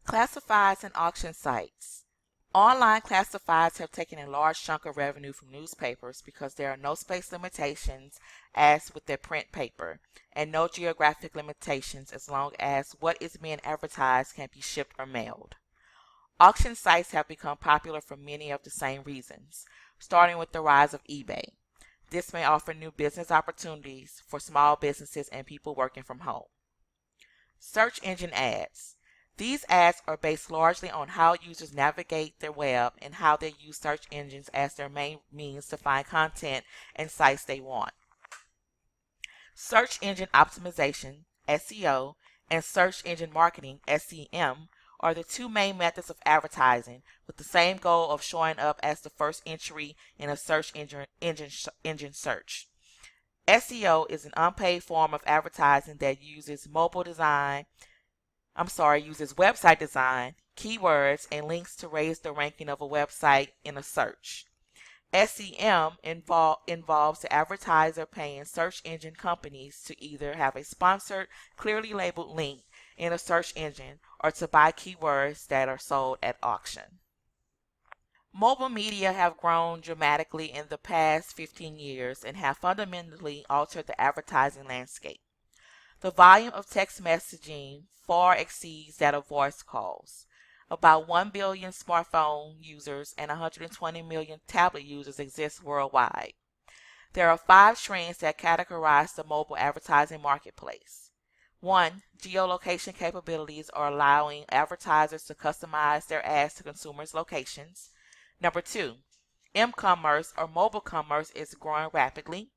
Classifieds and auction sites. Online classifieds have taken a large chunk of revenue from newspapers because there are no space limitations as with their print paper, and no geographic limitations as long as what is being advertised can be shipped or mailed. Auction sites have become popular for many of the same reasons, starting with the rise of eBay. This may offer new business opportunities for small businesses and people working from home. Search engine ads. These ads are based largely on how users navigate their web and how they use search engines as their main means to find content and sites they want. Search engine optimization, SEO, and search engine marketing, SEM, are the two main methods of advertising with the same goal of showing up as the first entry in a search engine search. SEO is an unpaid form of advertising that uses uses website design, keywords, and links to raise the ranking of a website in a search. SEM involves the advertiser paying search engine companies to either have a sponsored, clearly labeled link in a search engine or to buy keywords that are sold at auction. Mobile media have grown dramatically in the past 15 years and have fundamentally altered the advertising landscape. The volume of text messaging far exceeds that of voice calls. About 1 billion smartphone users and 120 million tablet users exist worldwide. There are 5 trends that categorize the mobile advertising marketplace. 1. Geolocation capabilities are allowing advertisers to customize their ads to consumers' locations. Number 2. M-commerce or mobile commerce is growing rapidly.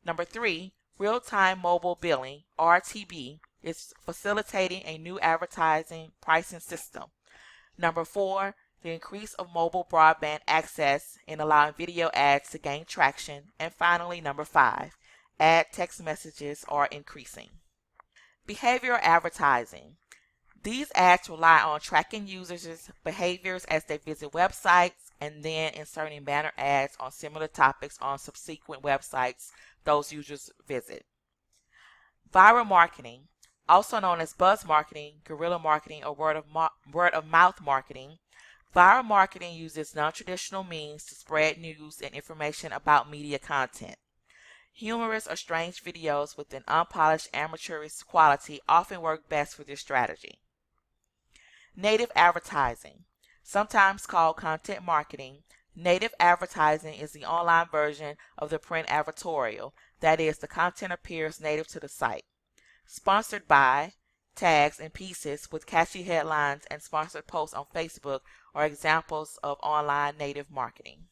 Number 3. Real-time mobile billing, RTB, is facilitating a new advertising pricing system. Number 4. The increase of mobile broadband access in allowing video ads to gain traction. And finally, number 5. Ad text messages are increasing. Behavioral advertising. These ads rely on tracking users' behaviors as they visit websites and then inserting banner ads on similar topics on subsequent websites those users visit. Viral marketing, also known as buzz marketing, guerrilla marketing, or word of mouth marketing. Viral marketing uses non-traditional means to spread news and information about media content. Humorous or strange videos with an unpolished amateurish quality often work best for this strategy. Native advertising, sometimes called content marketing. Native advertising is the online version of the print advertorial, that is, the content appears native to the site. Sponsored by, tags, and pieces with catchy headlines and sponsored posts on Facebook are examples of online native marketing.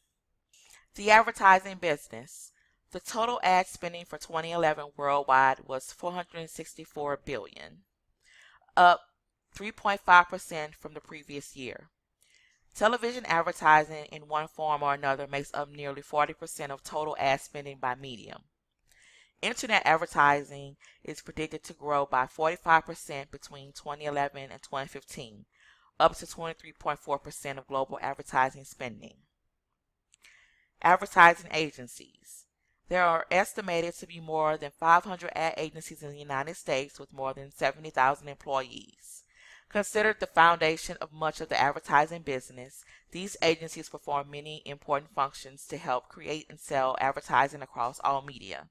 The advertising business. The total ad spending for 2011 worldwide was $464 billion, up 3.5% from the previous year. Television advertising in one form or another makes up nearly 40% of total ad spending by medium. Internet advertising is predicted to grow by 45% between 2011 and 2015, up to 23.4% of global advertising spending. Advertising agencies. There are estimated to be more than 500 ad agencies in the United States with more than 70,000 employees. Considered the foundation of much of the advertising business, these agencies perform many important functions to help create and sell advertising across all media.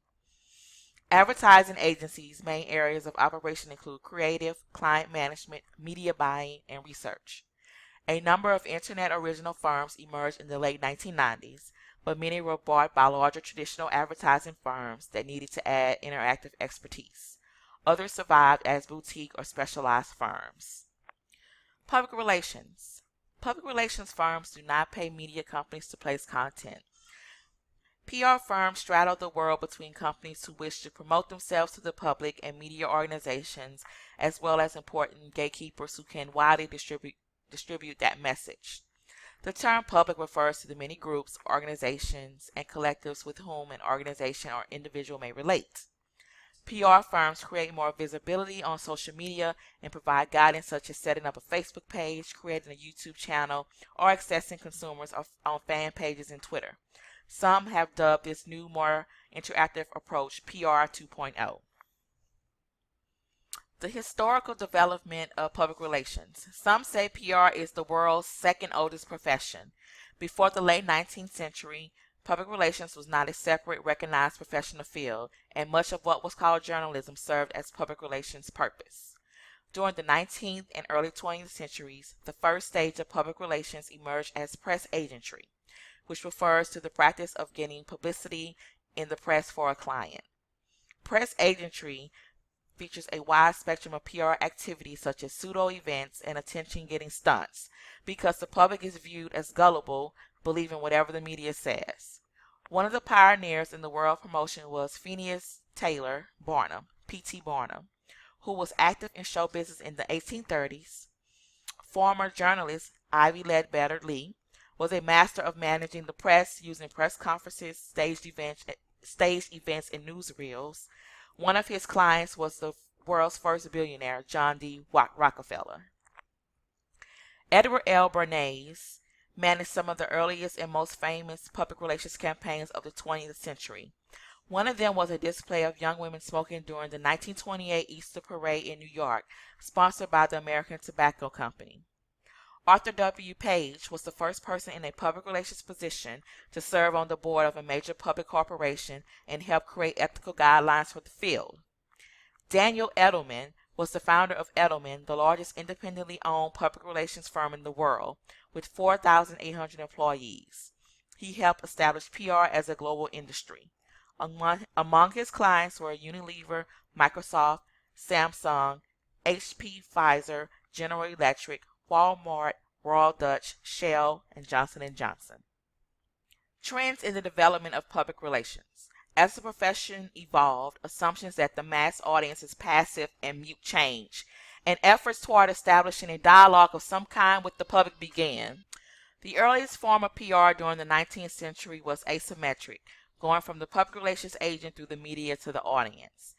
Advertising agencies' main areas of operation include creative, client management, media buying, and research. A number of internet original firms emerged in the late 1990s, but many were bought by larger traditional advertising firms that needed to add interactive expertise. Others survived as boutique or specialized firms. Public relations. Public relations firms do not pay media companies to place content. PR firms straddle the world between companies who wish to promote themselves to the public and media organizations, as well as important gatekeepers who can widely distribute that message. The term public refers to the many groups, organizations, and collectives with whom an organization or individual may relate. PR firms create more visibility on social media and provide guidance such as setting up a Facebook page, creating a YouTube channel, or accessing consumers on fan pages and Twitter. Some have dubbed this new, more interactive approach PR 2.0. The historical development of public relations. Some say PR is the world's second oldest profession. Before the late 19th century, public relations was not a separate, recognized professional field, and much of what was called journalism served as public relations purpose. During the 19th and early 20th centuries, the first stage of public relations emerged as press agentry, which refers to the practice of getting publicity in the press for a client. Press agentry features a wide spectrum of PR activities such as pseudo events and attention getting stunts because the public is viewed as gullible, believing whatever the media says. One of the pioneers in the world of promotion was Phineas Taylor Barnum, P.T. Barnum, who was active in show business in the 1830s. Former journalist Ivy Ledbetter Lee was a master of managing the press using press conferences, staged events, and newsreels. One of his clients was the world's first billionaire, John D. Rockefeller. Edward L. Bernays managed some of the earliest and most famous public relations campaigns of the 20th century. One of them was a display of young women smoking during the 1928 Easter Parade in New York, sponsored by the American Tobacco Company. Arthur W. Page was the first person in a public relations position to serve on the board of a major public corporation and help create ethical guidelines for the field. Daniel Edelman was the founder of Edelman, the largest independently owned public relations firm in the world, with 4,800 employees. He helped establish PR as a global industry. Among his clients were Unilever, Microsoft, Samsung, HP, Pfizer, General Electric, Walmart, Royal Dutch, Shell, and Johnson & Johnson. Trends in the development of public relations. As the profession evolved, assumptions that the mass audience is passive and mute changed, and efforts toward establishing a dialogue of some kind with the public began. The earliest form of PR during the 19th century was asymmetric, going from the public relations agent through the media to the audience.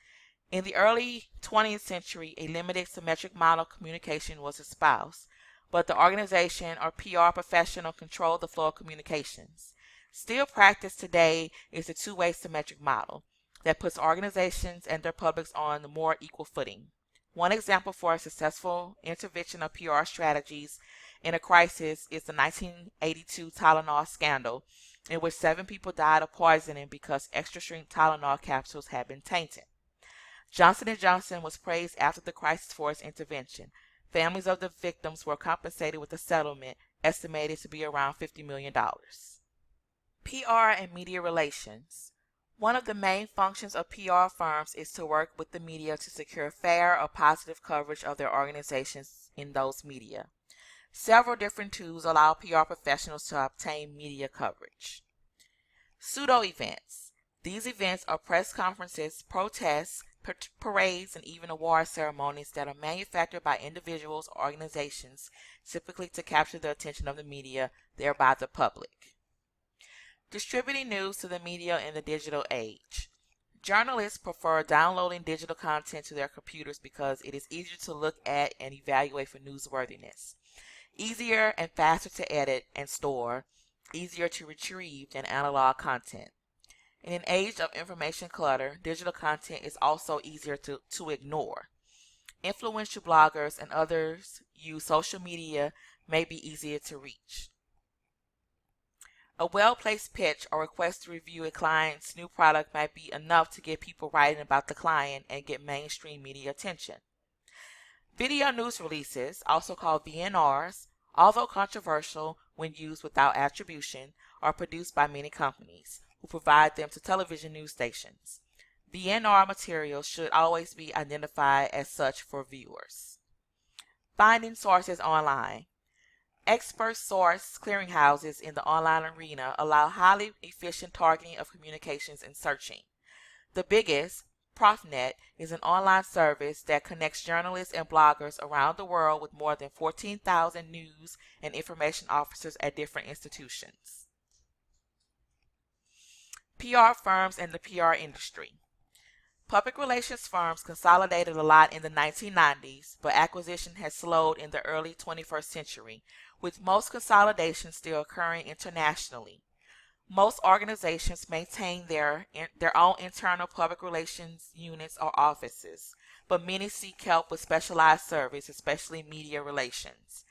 In the early 20th century, a limited symmetric model of communication was espoused, but the organization or PR professional controlled the flow of communications. Still practiced today is the two-way symmetric model that puts organizations and their publics on a more equal footing. One example for a successful intervention of PR strategies in a crisis is the 1982 Tylenol scandal, in which 7 people died of poisoning because extra-strength Tylenol capsules had been tainted. Johnson & Johnson was praised after the crisis for its intervention. Families of the victims were compensated with a settlement estimated to be around $50 million. PR and media relations. One of the main functions of PR firms is to work with the media to secure fair or positive coverage of their organizations in those media. Several different tools allow PR professionals to obtain media coverage. Pseudo events. These events are press conferences, protests, parades, and even award ceremonies that are manufactured by individuals or organizations, typically to capture the attention of the media, thereby the public. Distributing news to the media in the digital age. Journalists prefer downloading digital content to their computers because it is easier to look at and evaluate for newsworthiness. Easier and faster to edit and store, easier to retrieve than analog content. In an age of information clutter, digital content is also easier to ignore. Influential bloggers and others use social media may be easier to reach. A well-placed pitch or request to review a client's new product might be enough to get people writing about the client and get mainstream media attention. Video news releases, also called VNRs, although controversial when used without attribution, are produced by many companies who provide them to television news stations. VNR materials should always be identified as such for viewers. Finding sources online. Expert source clearinghouses in the online arena allow highly efficient targeting of communications and searching. The biggest, ProfNet, is an online service that connects journalists and bloggers around the world with more than 14,000 news and information officers at different institutions. PR firms and the PR industry. Public relations firms consolidated a lot in the 1990s, but acquisition has slowed in the early 21st century, with most consolidations still occurring internationally. Most organizations maintain their own internal public relations units or offices. but many seek help with specialized service, especially media relations.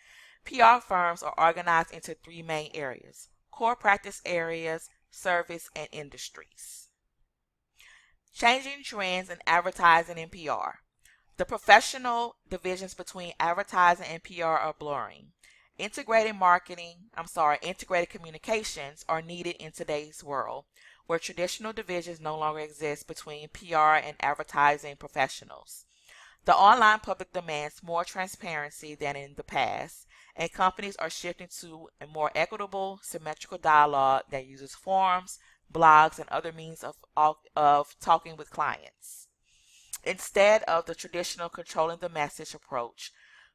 PR firms are organized into three main areas: core practice areas, service, and industries. Changing trends in advertising and PR. The professional divisions between advertising and PR are blurring. Integrated communications are needed in today's world, where traditional divisions no longer exist between PR and advertising professionals. The online public demands more transparency than in the past, and companies are shifting to a more equitable, symmetrical dialogue that uses forums, blogs, and other means of talking with clients. Instead of the traditional controlling the message approach,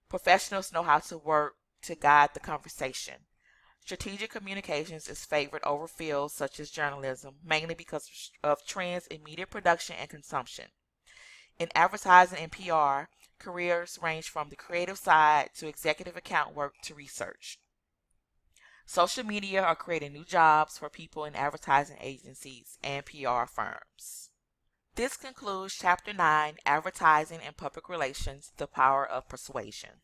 professionals know how to work to guide the conversation. Strategic communications is favored over fields such as journalism, mainly because of trends in media production and consumption. In advertising and PR, careers range from the creative side to executive account work to research. Social media are creating new jobs for people in advertising agencies and PR firms. This concludes Chapter 9, Advertising and Public Relations, The Power of Persuasion.